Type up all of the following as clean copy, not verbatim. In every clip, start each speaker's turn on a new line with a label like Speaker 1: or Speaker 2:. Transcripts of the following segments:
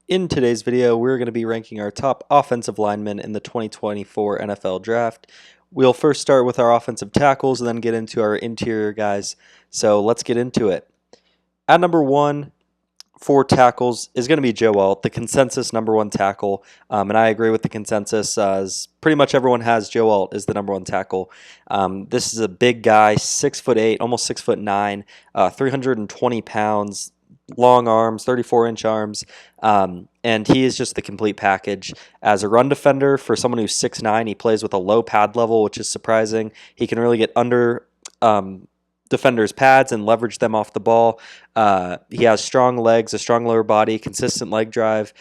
Speaker 1: In today's video, we're going to be ranking our top offensive linemen in the 2024 NFL Draft. We'll first start with our offensive tackles and then get into our interior guys. So let's get into it. At number one for tackles is going to be Joe Alt, the consensus number one tackle. And I agree with the consensus. As pretty much everyone has Joe Alt as the number one tackle. This is a big guy, 6'8", almost 6'9", 320 pounds. Long arms, 34-inch arms, and he is just the complete package. As a run defender, for someone who's 6'9", he plays with a low pad level, which is surprising. He can really get under defenders' pads and leverage them off the ball. He has strong legs, a strong lower body, consistent leg drive.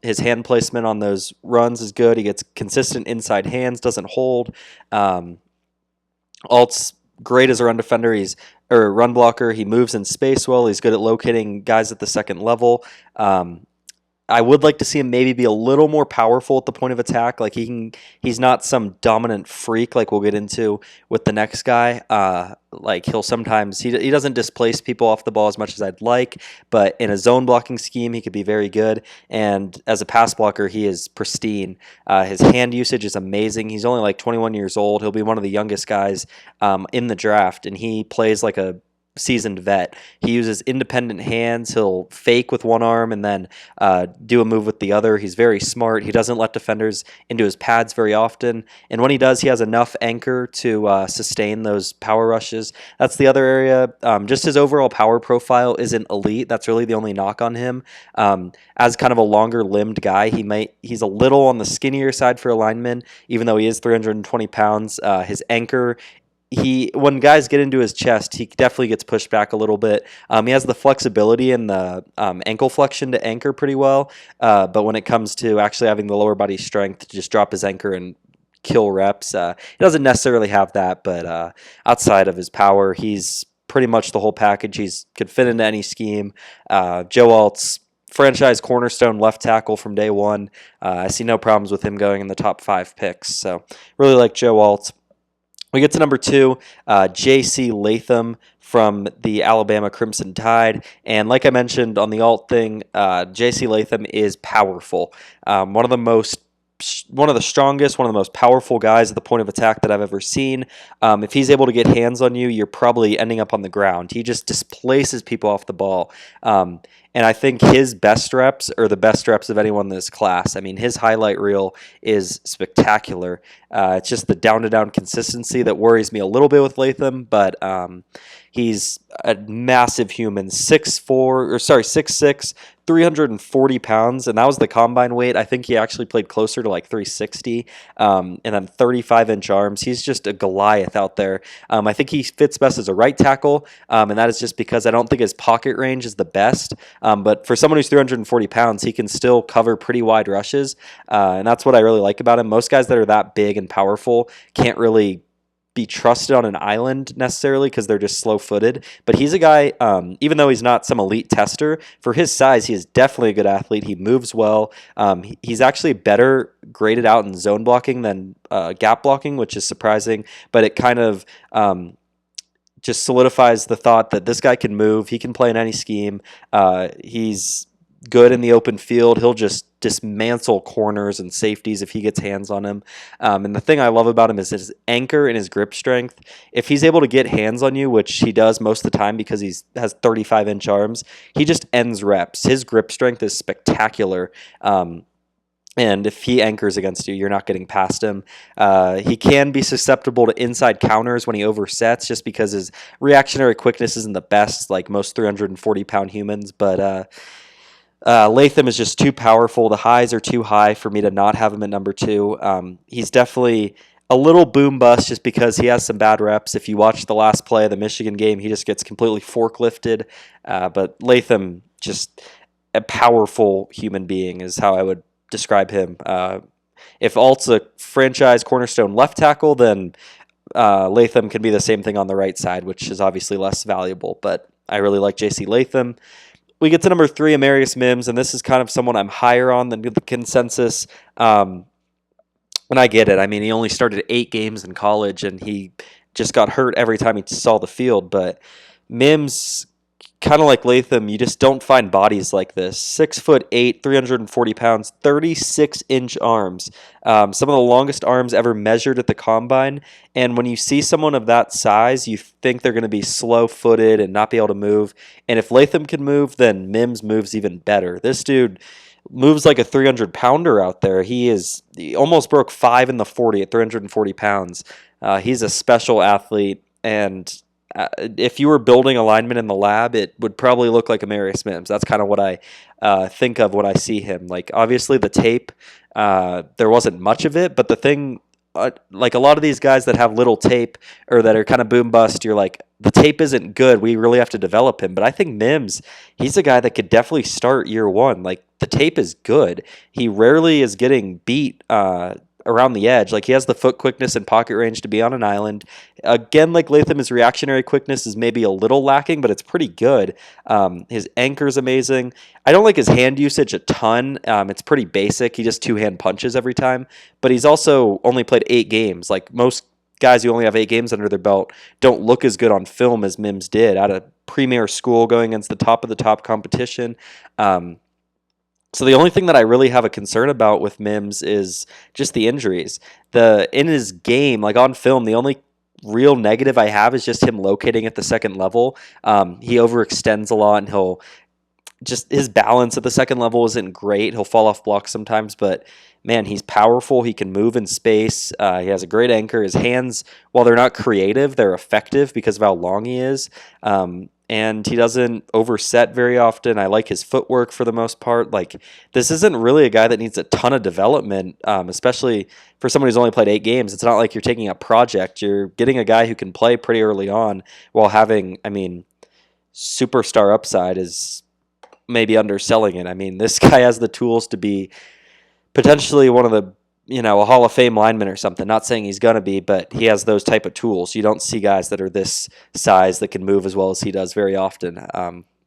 Speaker 1: His hand placement on those runs is good. He gets consistent inside hands, doesn't hold. Alt's great as a run defender. Or run blocker. He moves in space well. He's good at locating guys at the second level. I would like to see him maybe be a little more powerful at the point of attack. Like he's not some dominant freak like we'll get into with the next guy. Like he'll sometimes he doesn't displace people off the ball as much as I'd like, but in a zone blocking scheme he could be very good. And as a pass blocker, he is pristine. His hand usage is amazing. He's only like 21 years old. He'll be one of the youngest guys in the draft, and he plays like a seasoned vet. He uses independent hands. He'll fake with one arm and then do a move with the other. He's very smart. He doesn't let defenders into his pads very often, and when he does, he has enough anchor to sustain those power rushes. That's the other area. Just his overall power profile isn't elite. That's really the only knock on him. As kind of a longer limbed guy, he's a little on the skinnier side for a lineman, even though he is 320 pounds. His anchor, when guys get into his chest, he definitely gets pushed back a little bit. He has the flexibility and the ankle flexion to anchor pretty well, but when it comes to actually having the lower body strength to just drop his anchor and kill reps, he doesn't necessarily have that. But outside of his power, he's pretty much the whole package. He could fit into any scheme. Joe Alt's franchise cornerstone left tackle from day one. I see no problems with him going in the top 5 picks. So really like Joe Alt. We get to number 2, J.C. Latham from the Alabama Crimson Tide. And like I mentioned on the alt thing, J.C. Latham is powerful. One of the strongest, one of the most powerful guys at the point of attack that I've ever seen. If he's able to get hands on you, you're probably ending up on the ground. He just displaces people off the ball. And I think his best reps are the best reps of anyone in this class. I mean, his highlight reel is spectacular. It's just the down-to-down consistency that worries me a little bit with Latham, but he's a massive human, 6'6", 340 pounds, and that was the combine weight. I think he actually played closer to like 360, and then 35-inch arms. He's just a Goliath out there. I think he fits best as a right tackle, and that is just because I don't think his pocket range is the best. But for someone who's 340 pounds, he can still cover pretty wide rushes, and that's what I really like about him. Most guys that are that big and powerful can't really be trusted on an island necessarily because they're just slow-footed. But he's a guy, even though he's not some elite tester, for his size, he is definitely a good athlete. He moves well. He's actually better graded out in zone blocking than gap blocking, which is surprising. But it kind of just solidifies the thought that this guy can move. He can play in any scheme. He's good in the open field. He'll just dismantle corners and safeties if he gets hands on him. And the thing I love about him is his anchor and his grip strength. If he's able to get hands on you, which he does most of the time because he has 35-inch arms, he just ends reps. His grip strength is spectacular. And if he anchors against you, you're not getting past him. He can be susceptible to inside counters when he oversets just because his reactionary quickness isn't the best like most 340-pound humans. But Latham is just too powerful. The highs are too high for me to not have him at number 2. He's definitely a little boom bust just because he has some bad reps. If you watch the last play of the Michigan game, he just gets completely forklifted. But Latham, just a powerful human being is how I would describe him. If Alt's a franchise cornerstone left tackle, then Latham can be the same thing on the right side, which is obviously less valuable. But I really like J.C. Latham. We get to number 3, Amarisu Mims, and this is kind of someone I'm higher on than the consensus. And I get it. I mean, he only started 8 games in college, and he just got hurt every time he saw the field. But Mims kind of like Latham, you just don't find bodies like this. 6'8", 340 pounds, 36-inch arms. Some of the longest arms ever measured at the combine. And when you see someone of that size, you think they're going to be slow-footed and not be able to move. And if Latham can move, then Mims moves even better. This dude moves like a 300-pounder out there. He almost broke 5 in the 40 at 340 pounds. He's a special athlete, and if you were building a lineman in the lab, it would probably look like Amarisu Mims. That's kind of what I think of when I see him. Like, obviously, the tape, there wasn't much of it, but the thing, like a lot of these guys that have little tape or that are kind of boom bust, you're like, the tape isn't good. We really have to develop him. But I think Mims, he's a guy that could definitely start year one. Like, the tape is good. He rarely is getting beat around the edge. Like, he has the foot quickness and pocket range to be on an island. Again, like Latham, his reactionary quickness is maybe a little lacking, but it's pretty good. His anchor is amazing. I don't like his hand usage a ton. It's pretty basic. He just two-hand punches every time. But he's also only played 8 games. Like, most guys who only have 8 games under their belt don't look as good on film as Mims did at a premier school going against the top of the top competition. So the only thing that I really have a concern about with Mims is just the injuries. In his game, like on film, the only real negative I have is just him locating at the second level. He overextends a lot, and his balance at the second level isn't great. He'll fall off blocks sometimes, but man, he's powerful. He can move in space. He has a great anchor. His hands, while they're not creative, they're effective because of how long he is. And he doesn't overset very often. I like his footwork for the most part. Like, this isn't really a guy that needs a ton of development, especially for someone who's only played 8 games. It's not like you're taking a project. You're getting a guy who can play pretty early on while having, superstar upside is maybe underselling it. I mean, this guy has the tools to be potentially one of the, a Hall of Fame lineman or something. Not saying he's going to be, but he has those type of tools. You don't see guys that are this size that can move as well as he does very often.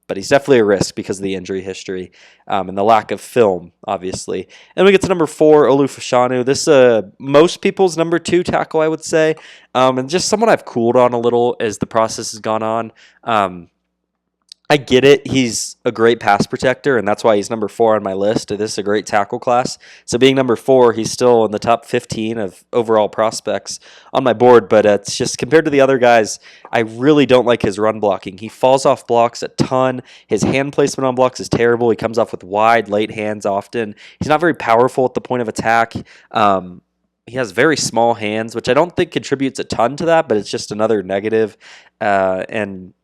Speaker 1: But he's definitely a risk because of the injury history and the lack of film, obviously. And we get to number 4, Olu Fashanu. This most people's number 2 tackle, I would say, and just someone I've cooled on a little as the process has gone on. I get it. He's a great pass protector, and that's why he's number 4 on my list. This is a great tackle class. So being number 4, he's still in the top 15 of overall prospects on my board, but it's just compared to the other guys, I really don't like his run blocking. He falls off blocks a ton. His hand placement on blocks is terrible. He comes off with wide, late hands often. He's not very powerful at the point of attack. He has very small hands, which I don't think contributes a ton to that, but it's just another negative. And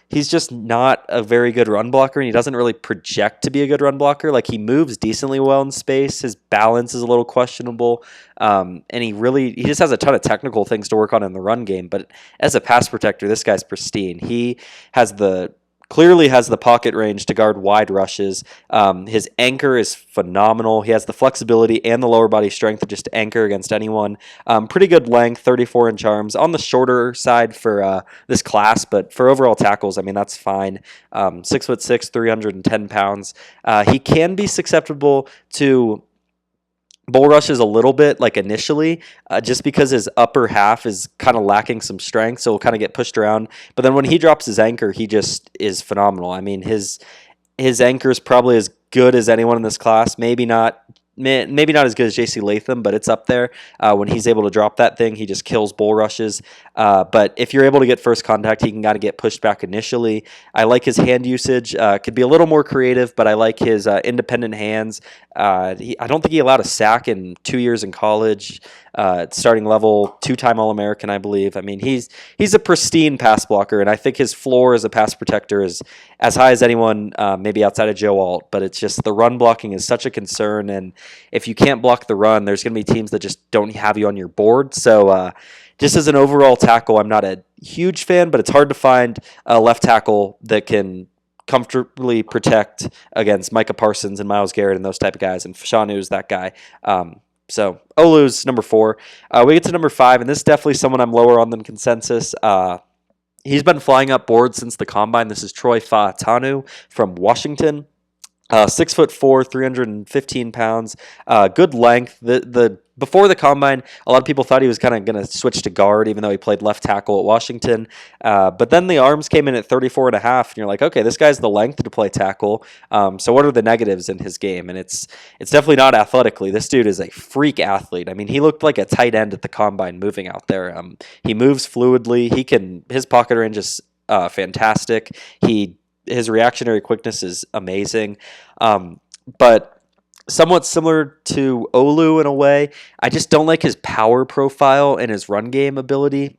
Speaker 1: he's just not a very good run blocker, and he doesn't really project to be a good run blocker. Like, he moves decently well in space. His balance is a little questionable, and he just has a ton of technical things to work on in the run game. But as a pass protector, this guy's pristine. He clearly has the pocket range to guard wide rushes. His anchor is phenomenal. He has the flexibility and the lower body strength to just anchor against anyone. Pretty good length, 34-inch arms. On the shorter side for this class, but for overall tackles, that's fine. 6'6", 310 pounds. He can be susceptible to bull rushes a little bit, like initially, just because his upper half is kind of lacking some strength, so he'll kind of get pushed around. But then when he drops his anchor, he just is phenomenal. His anchor is probably as good as anyone in this class. Maybe not as good as JC Latham, but it's up there. When he's able to drop that thing, he just kills bull rushes. But if you're able to get first contact, he can kind of get pushed back initially. I like his hand usage. Could be a little more creative, but I like his independent hands. I don't think he allowed a sack in 2 years in college. Starting level, 2-time All-American, I believe. He's a pristine pass blocker, and I think his floor as a pass protector is as high as anyone, maybe outside of Joe Alt. But it's just the run blocking is such a concern, and if you can't block the run, there's going to be teams that just don't have you on your board. So just as an overall tackle, I'm not a huge fan, but it's hard to find a left tackle that can comfortably protect against Micah Parsons and Myles Garrett and those type of guys, and Fashanu is that guy. So Olu's number 4. We get to number 5, and this is definitely someone I'm lower on than consensus. He's been flying up boards since the combine. This is Olu Fashanu from Washington. 6'4", 315 pounds, good length. The before the combine, a lot of people thought he was kind of going to switch to guard, even though he played left tackle at Washington. But then the arms came in at 34 and a half, and you're like, okay, this guy's the length to play tackle. So what are the negatives in his game? And it's definitely not athletically. This dude is a freak athlete. I mean, he looked like a tight end at the combine moving out there. He moves fluidly. His pocket range is fantastic. His reactionary quickness is amazing. But somewhat similar to Olu in a way, I just don't like his power profile and his run game ability.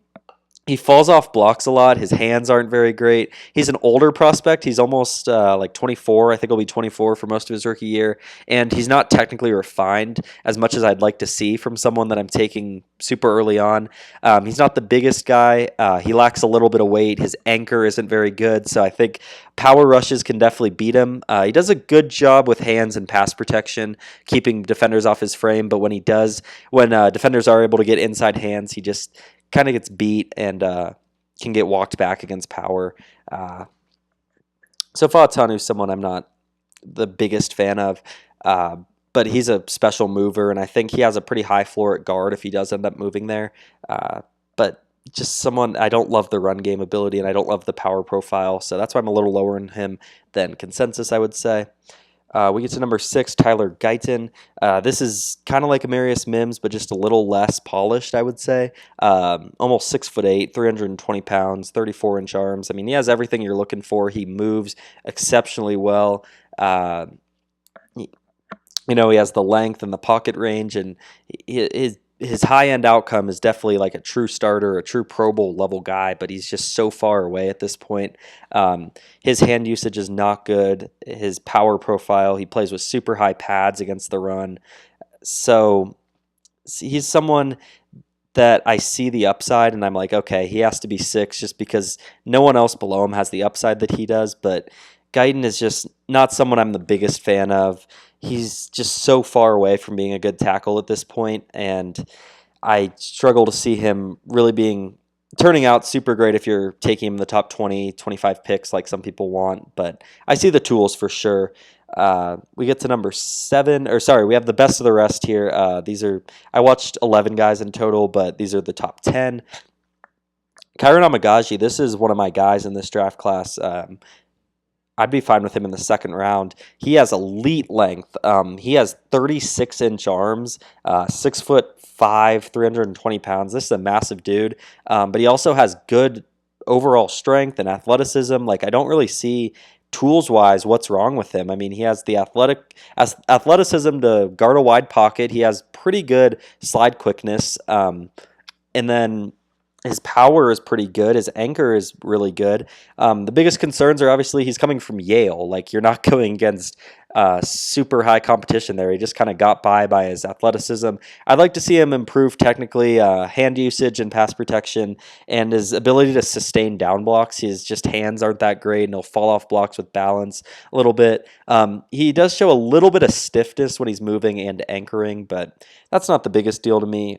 Speaker 1: He falls off blocks a lot. His hands aren't very great. He's an older prospect. He's almost like 24. I think he'll be 24 for most of his rookie year. And he's not technically refined as much as I'd like to see from someone that I'm taking super early on. He's not the biggest guy. He lacks a little bit of weight. His anchor isn't very good. So I think power rushes can definitely beat him. He does a good job with hands and pass protection, keeping defenders off his frame. But when defenders are able to get inside hands, he just kind of gets beat and can get walked back against power. So Fashanu is someone I'm not the biggest fan of, but he's a special mover, and I think he has a pretty high floor at guard if he does end up moving there. But just someone, I don't love the run game ability, and I don't love the power profile, so that's why I'm a little lower in him than consensus, I would say. We get to number 6, Tyler Guyton. This is kind of like Amarisu Mims, but just a little less polished, I would say. Almost 6'8", 320 pounds, 34-inch arms. I mean, he has everything you're looking for. He moves exceptionally well. He has the length and the pocket range, and his high-end outcome is definitely like a true starter, a true Pro Bowl level guy, but he's just so far away at this point. His hand usage is not good. His power profile, he plays with super high pads against the run. So he's someone that I see the upside, and I'm like, okay, he has to be 6 just because no one else below him has the upside that he does, but Guyton is just not someone I'm the biggest fan of. He's just so far away from being a good tackle at this point, and I struggle to see him really turning out super great if you're taking him in the top 20, 25 picks like some people want, but I see the tools for sure. We get to number 7, we have the best of the rest here. I watched 11 guys in total, but these are the top 10. Kyron Amagaji, this is one of my guys in this draft class. I'd be fine with him in the second round. He has elite length. He has 36-inch arms, 6'5", 320 pounds. This is a massive dude, but he also has good overall strength and athleticism. Like, I don't really see tools-wise what's wrong with him. I mean, he has the athleticism to guard a wide pocket. He has pretty good slide quickness, and then his power is pretty good. His anchor is really good. The biggest concerns are obviously he's coming from Yale. Like, you're not going against super high competition there. He just kind of got by his athleticism. I'd like to see him improve technically, hand usage and pass protection, and his ability to sustain down blocks. His just hands aren't that great, and he'll fall off blocks with balance a little bit. He does show a little bit of stiffness when he's moving and anchoring, but that's not the biggest deal to me.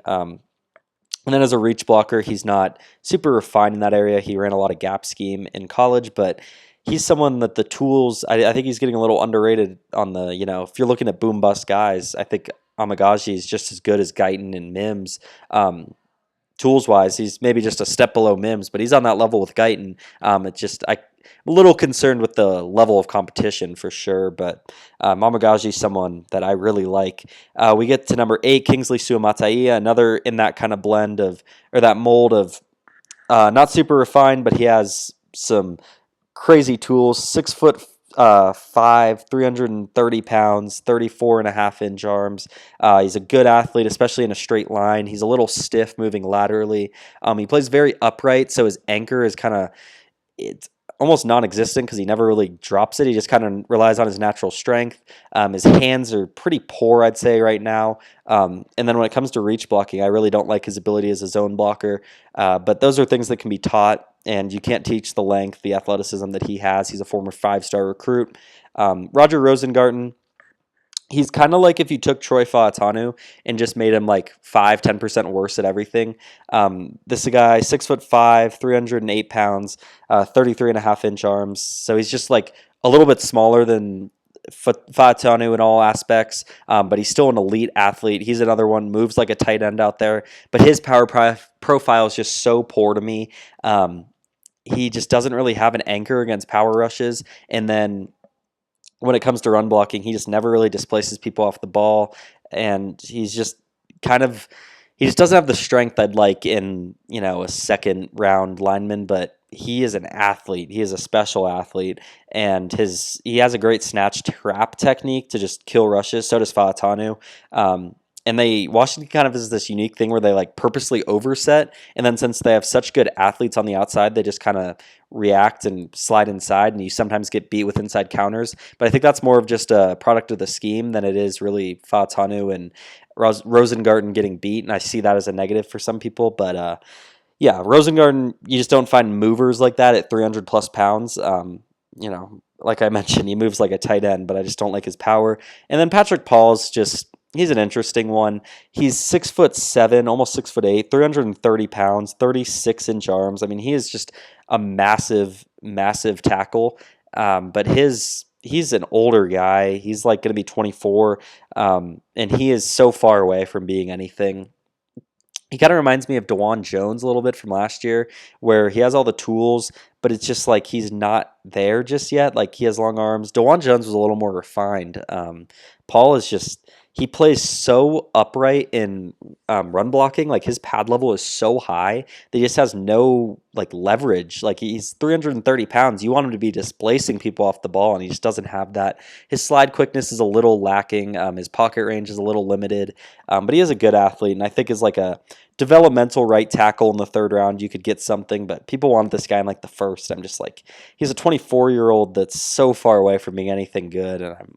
Speaker 1: And then as a reach blocker, he's not super refined in that area. He ran a lot of gap scheme in college, but he's someone that the tools, I think he's getting a little underrated on the, if you're looking at boom bust guys, I think Amagaji is just as good as Guyton and Mims. Tools-wise, he's maybe just a step below Mims, but he's on that level with Guyton. I'm a little concerned with the level of competition for sure, but Amagaji is someone that I really like. We get to number 8, Kingsley Suamataia, another in that kind of that mold of not super refined, but he has some crazy tools. 6'5", 330 pounds, 34.5-inch arms. He's a good athlete, especially in a straight line. He's a little stiff moving laterally. He plays very upright, so his anchor is it's almost non-existent because he never really drops it. He just kind of relies on his natural strength. His hands are pretty poor, I'd say, right now. And then when it comes to reach blocking, I really don't like his ability as a zone blocker. But those are things that can be taught, and you can't teach the length, the athleticism that he has. He's a former 5-star recruit. Roger Rosengarten, he's kind of like if you took Troy Fautanu and just made him like 5-10% worse at everything. This is a guy, 6'5", 308 pounds, 33.5-inch arms. So he's just like a little bit smaller than Fatanu in all aspects, but he's still an elite athlete. He's another one, moves like a tight end out there, but his profile is just so poor to me. He just doesn't really have an anchor against power rushes, and then when it comes to run blocking, he just never really displaces people off the ball, and he's just kind of he just doesn't have the strength I'd like in a second round lineman, but he is an athlete. He is a special athlete, and he has a great snatch trap technique to just kill rushes. So does Faatanu. And Washington kind of is this unique thing where they like purposely overset, and then since they have such good athletes on the outside, they just kind of react and slide inside, and you sometimes get beat with inside counters. But I think that's more of just a product of the scheme than it is really Faatanu and Rosengarten getting beat, and I see that as a negative for some people. But yeah, Rosengarten, you just don't find movers like that at 300 plus pounds. Like I mentioned, he moves like a tight end, but I just don't like his power. And then Patrick Paul's he's an interesting one. He's 6'7", almost 6'8", 330 pounds, 36-inch arms. I mean, he is just a massive, massive tackle. But he's an older guy. He's like going to be 24, and he is so far away from being anything. He kind of reminds me of DeJuan Jones a little bit from last year, where he has all the tools, but it's just like he's not there just yet. Like he has long arms. DeJuan Jones was a little more refined. Paul is he plays so upright in run blocking. Like his pad level is so high that he just has no like leverage. Like he's 330 pounds. You want him to be displacing people off the ball, and he just doesn't have that. His slide quickness is a little lacking. His pocket range is a little limited, but he is a good athlete, and I think is like a developmental right tackle in the third round. You could get something, but people want this guy in like the first. I'm just like, he's a 24-year-old that's so far away from being anything good, and I'm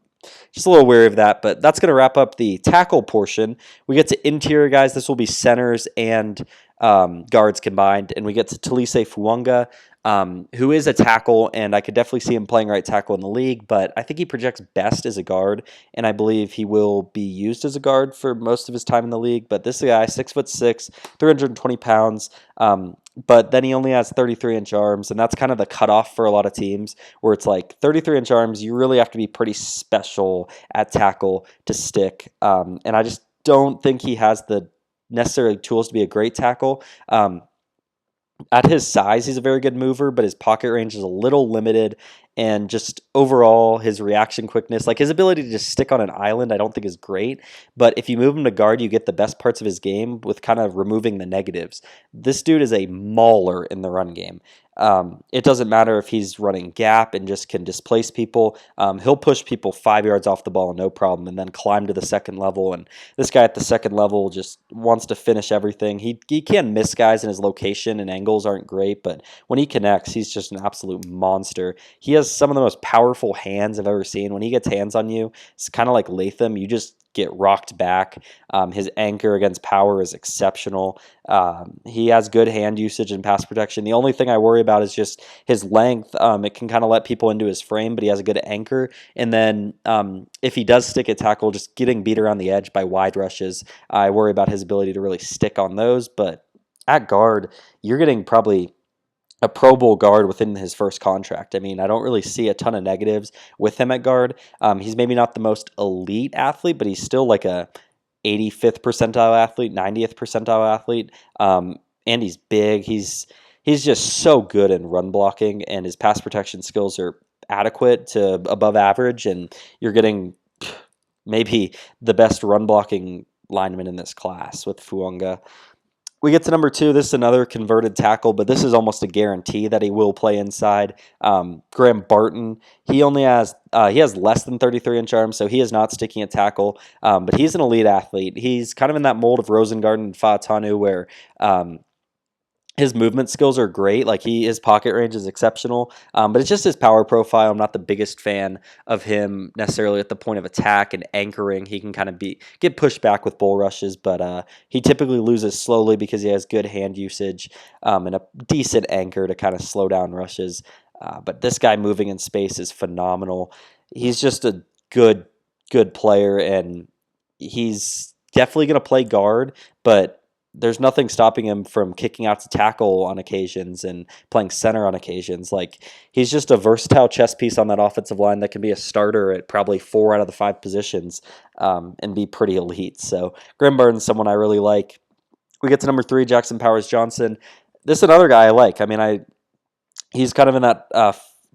Speaker 1: just a little wary of that. But that's going to wrap up the tackle portion. We get to interior guys. This will be centers and guards combined, and we get to Talies Fuaga, who is a tackle, and I could definitely see him playing right tackle in the league, but I think he projects best as a guard, and I believe he will be used as a guard for most of his time in the league. But this guy, 6'6", 320 pounds, but then he only has 33-inch arms, and that's kind of the cutoff for a lot of teams, where it's like 33-inch arms, you really have to be pretty special at tackle to stick, and I just don't think he has the necessary tools to be a great tackle. At his size, he's a very good mover, but his pocket range is a little limited, and just overall, his reaction quickness, like his ability to just stick on an island, I don't think is great. But if you move him to guard, you get the best parts of his game with kind of removing the negatives. This dude is a mauler in the run game. It doesn't matter if he's running gap and just can displace people. He'll push people 5 yards off the ball, no problem, and then climb to the second level. And this guy at the second level just wants to finish everything. He can miss guys, and his location and angles aren't great, but when he connects, he's just an absolute monster. He has some of the most powerful hands I've ever seen. When he gets hands on you, it's kind of like Latham. You just get rocked back. His anchor against power is exceptional. He has good hand usage and pass protection. The only thing I worry about is just his length. It can kind of let people into his frame, but he has a good anchor. And then if he does stick at tackle, just getting beat around the edge by wide rushes, I worry about his ability to really stick on those. But at guard, you're getting probably a Pro Bowl guard within his first contract. I mean, I don't really see a ton of negatives with him at guard. He's maybe not the most elite athlete, but he's still like a 85th percentile athlete, 90th percentile athlete, and he's big. He's just so good in run blocking, and his pass protection skills are adequate to above average, and you're getting maybe the best run blocking lineman in this class with Fuaga. We get to number 2. This is another converted tackle, but this is almost a guarantee that he will play inside. Graham Barton, he has less than 33-inch arms, so he is not sticking at tackle, but he's an elite athlete. He's kind of in that mold of Rosengarten and Faatanu, where his movement skills are great. Like his pocket range is exceptional, but it's just his power profile. I'm not the biggest fan of him necessarily at the point of attack and anchoring. He can kind of get pushed back with bull rushes, but he typically loses slowly because he has good hand usage and a decent anchor to kind of slow down rushes. But this guy moving in space is phenomenal. He's just a good player, and he's definitely going to play guard, but there's nothing stopping him from kicking out to tackle on occasions and playing center on occasions. Like, he's just a versatile chess piece on that offensive line that can be a starter at probably 4 out of the 5 positions, and be pretty elite. So Graham Barton's someone I really like. We get to number 3, Jackson Powers Johnson. This is another guy I like. I mean, he's kind of in that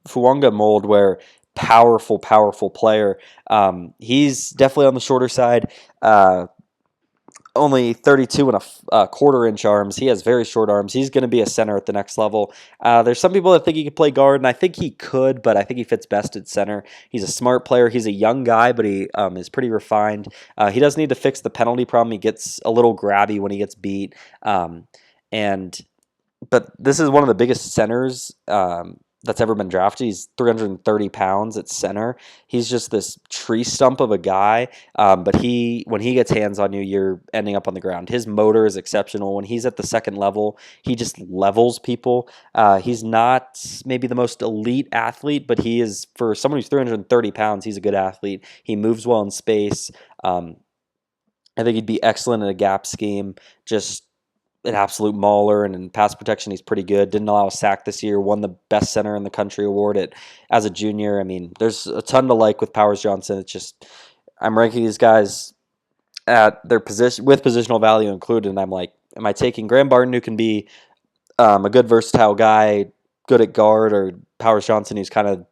Speaker 1: Fuaga mold where powerful player. He's definitely on the shorter side. Only 32 and a quarter inch arms. He has very short arms. He's going to be a center at the next level. There's some people that think he could play guard, and I think he could, but I think he fits best at center. He's a smart player. He's a young guy, but he is pretty refined. He does need to fix the penalty problem. He gets a little grabby when he gets beat. But this is one of the biggest centers that's ever been drafted. He's 330 pounds at center. He's just this tree stump of a guy. But when he gets hands on you, you're ending up on the ground. His motor is exceptional. When he's at the second level, he just levels people. He's not maybe the most elite athlete, but he is, for someone who's 330 pounds, he's a good athlete. He moves well in space. I think he'd be excellent in a gap scheme. Just an absolute mauler, and in pass protection he's pretty good. Didn't allow a sack this year. Won the best center in the country award as a junior. I mean, there's a ton to like with Powers Johnson. It's just, I'm ranking these guys at their position with positional value included, and I'm like, am I taking Graham Barton, who can be a good versatile guy, good at guard, or Powers Johnson, who's kind of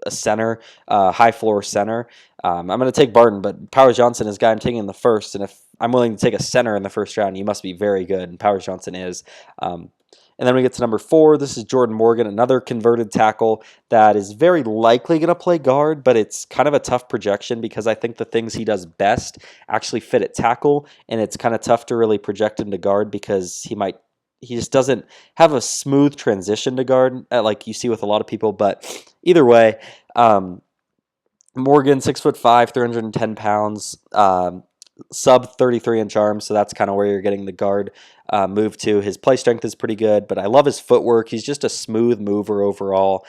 Speaker 1: a center, high floor center? I'm going to take Barton, but Powers Johnson is a guy I'm taking in the first, and if I'm willing to take a center in the first round, you must be very good, and Powers Johnson is. And then we get to number 4. This is Jordan Morgan, another converted tackle that is very likely going to play guard, but it's kind of a tough projection because I think the things he does best actually fit at tackle, and it's kind of tough to really project him to guard because he just doesn't have a smooth transition to guard like you see with a lot of people. But either way, Morgan, 6'5", 310 pounds, sub 33-inch arms, so that's kind of where you're getting the guard move to. His play strength is pretty good, but I love his footwork. He's just a smooth mover overall.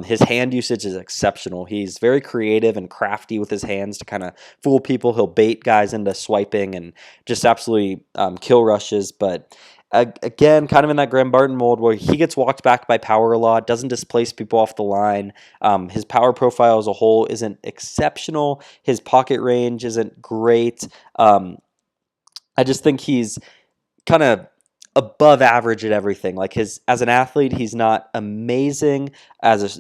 Speaker 1: His hand usage is exceptional. He's very creative and crafty with his hands to kind of fool people. He'll bait guys into swiping and just absolutely kill rushes, but again, kind of in that Graham Barton mold where he gets walked back by power a lot, doesn't displace people off the line. His power profile as a whole isn't exceptional. His pocket range isn't great. I just think he's kind of above average at everything. Like, as an athlete, he's not amazing. His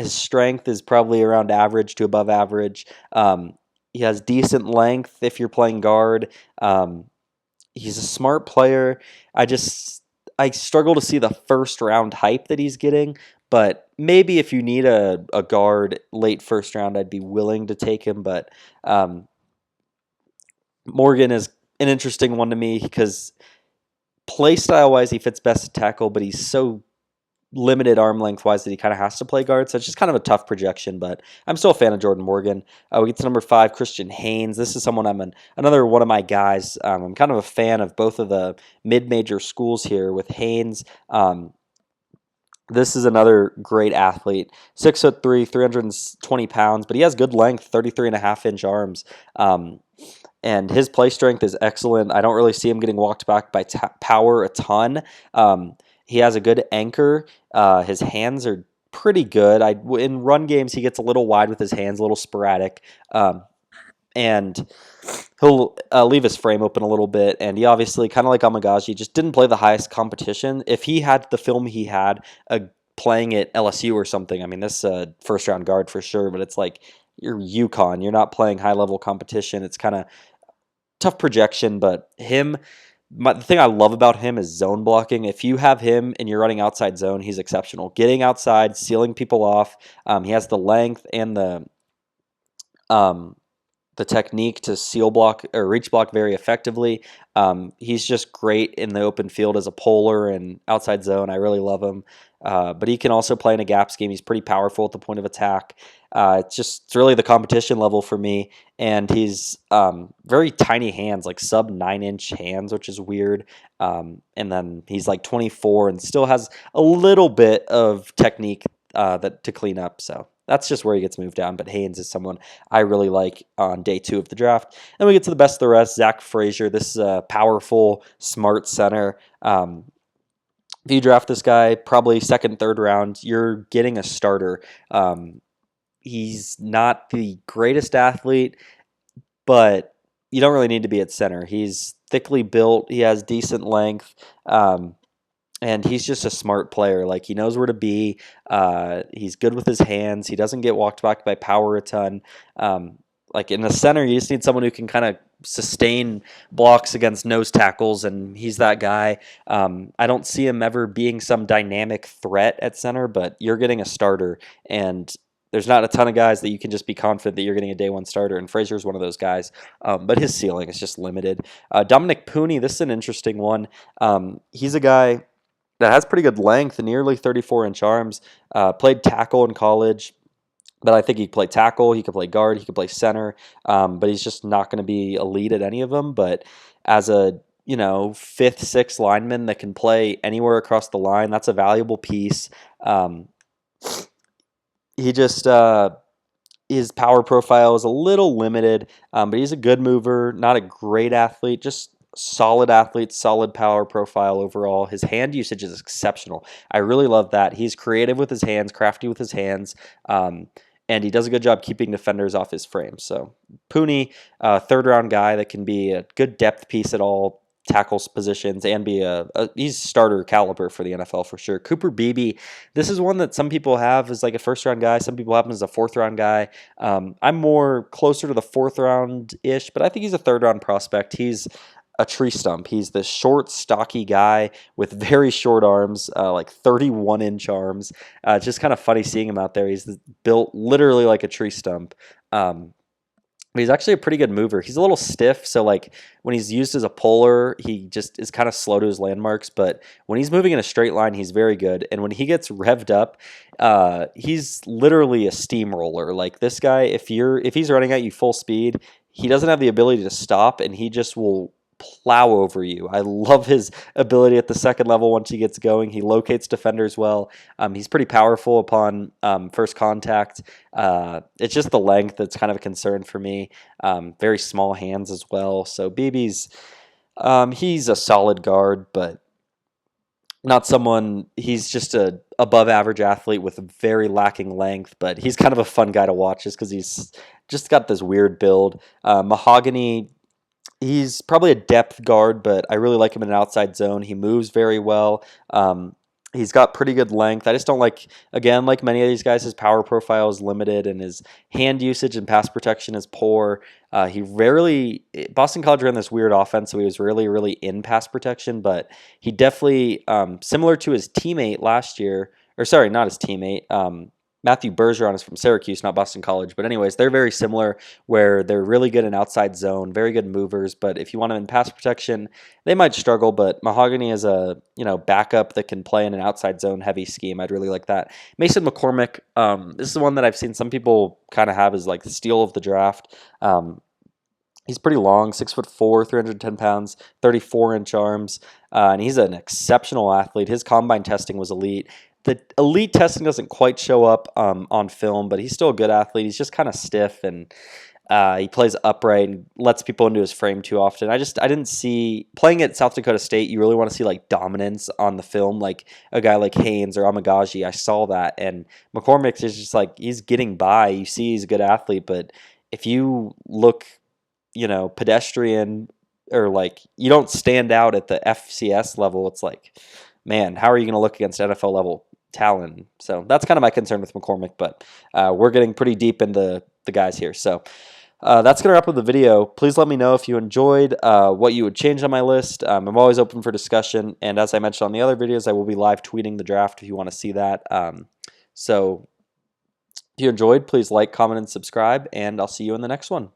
Speaker 1: strength is probably around average to above average. He has decent length if you're playing guard. He's a smart player. I struggle to see the first round hype that he's getting, but maybe if you need a guard late first round, I'd be willing to take him. But Morgan is an interesting one to me because play style wise, he fits best at tackle, but he's so limited arm length wise that he kind of has to play guard, so it's just kind of a tough projection, but I'm still a fan of Jordan Morgan. We get to number 5, Christian Haynes. This is someone another one of my guys. I'm kind of a fan of both of the mid-major schools here with Haynes. This is another great athlete, 6'3", 320 pounds, but he has good length, 33.5-inch arms. And his play strength is excellent. I don't really see him getting walked back by power a ton. He has a good anchor. His hands are pretty good. In run games, he gets a little wide with his hands, a little sporadic. And he'll leave his frame open a little bit. And he obviously, kind of like Amagaji, just didn't play the highest competition. If he had the film he had playing at LSU or something, I mean, this first-round guard for sure, but it's like you're UConn. You're not playing high-level competition. It's kind of tough projection, but the thing I love about him is zone blocking. If you have him and you're running outside zone, he's exceptional. Getting outside, sealing people off. He has the length and the technique to seal block or reach block very effectively. He's just great in the open field as a polar and outside zone. I really love him. But he can also play in a gap scheme. He's pretty powerful at the point of attack. It's really the competition level for me. And he's very tiny hands, like sub 9-inch hands, which is weird. And then he's like 24 and still has a little bit of technique to clean up. So that's just where he gets moved down. But Haynes is someone I really like on day 2 of the draft. And we get to the best of the rest. Zach Frazier. This is a powerful, smart center. If you draft this guy, probably second, third round, you're getting a starter. He's not the greatest athlete, but you don't really need to be at center. He's thickly built. He has decent length. And he's just a smart player. Like, he knows where to be. He's good with his hands. He doesn't get walked back by power a ton. Like, in the center, you just need someone who can kind of sustain blocks against nose tackles, and he's that guy. I don't see him ever being some dynamic threat at center, but you're getting a starter, and there's not a ton of guys that you can just be confident that you're getting a day 1 starter, and Frazier's one of those guys, but his ceiling is just limited. Dominic Pooney, this is an interesting one. He's a guy that has pretty good length, nearly 34-inch arms, played tackle in college, but I think he could play tackle, he could play guard, he could play center, but he's just not going to be elite at any of them. But as a 5th, 6th lineman that can play anywhere across the line, that's a valuable piece. He just his power profile is a little limited, but he's a good mover, not a great athlete, just solid athlete, solid power profile overall. His hand usage is exceptional. I really love that. He's creative with his hands, crafty with his hands, and he does a good job keeping defenders off his frame. So Pooney, third round guy that can be a good depth piece at all tackles positions and be he's starter caliber for the NFL for sure. Cooper Beebe, this is one that some people have as like a first round guy. Some people have him as a 4th round guy. I'm more closer to the 4th round ish, but I think he's a 3rd round prospect. He's a tree stump. He's this short, stocky guy with very short arms, like 31-inch arms. It's just kind of funny seeing him out there. He's built literally like a tree stump. But he's actually a pretty good mover. He's a little stiff, so like when he's used as a puller, he just is kind of slow to his landmarks. But when he's moving in a straight line, he's very good. And when he gets revved up, he's literally a steamroller. Like this guy, if he's running at you full speed, he doesn't have the ability to stop, and he just will plow over you. I love his ability at the second level once he gets going. He locates defenders well. He's pretty powerful upon first contact. It's just the length that's kind of a concern for me. Very small hands as well. So BB's he's a solid guard, but not someone. He's just a above average athlete with very lacking length, but he's kind of a fun guy to watch just because he's just got this weird build. Mahogany, he's probably a depth guard, but I really like him in an outside zone. He moves very well. He's got pretty good length. I just don't like many of these guys, his power profile is limited and his hand usage and pass protection is poor. Boston College ran this weird offense, so he was really in pass protection, but he definitely, similar to his teammate last year, or sorry, not his teammate, Matthew Bergeron is from Syracuse, not Boston College. But anyways, they're very similar where they're really good in outside zone, very good movers. But if you want them in pass protection, they might struggle. But Mahogany is a backup that can play in an outside zone heavy scheme. I'd really like that. Mason McCormick, this is one that I've seen some people kind of have as like the steal of the draft. He's pretty long, 6'4", 310 pounds, 34-inch arms, and he's an exceptional athlete. His combine testing was elite. The elite testing doesn't quite show up on film, but he's still a good athlete. He's just kind of stiff, and he plays upright and lets people into his frame too often. I didn't see, playing at South Dakota State, you really want to see like dominance on the film, like a guy like Haynes or Amagaji. I saw that, and McCormick is just like, he's getting by. You see he's a good athlete, but if you look, pedestrian, or like you don't stand out at the FCS level, it's like, man, how are you going to look against NFL level talent? So that's kind of my concern with McCormick, but we're getting pretty deep into the guys here. So that's going to wrap up the video. Please let me know if you enjoyed, what you would change on my list. I'm always open for discussion, and as I mentioned on the other videos, I will be live tweeting the draft if you want to see that. So if you enjoyed, please like, comment, and subscribe, and I'll see you in the next one.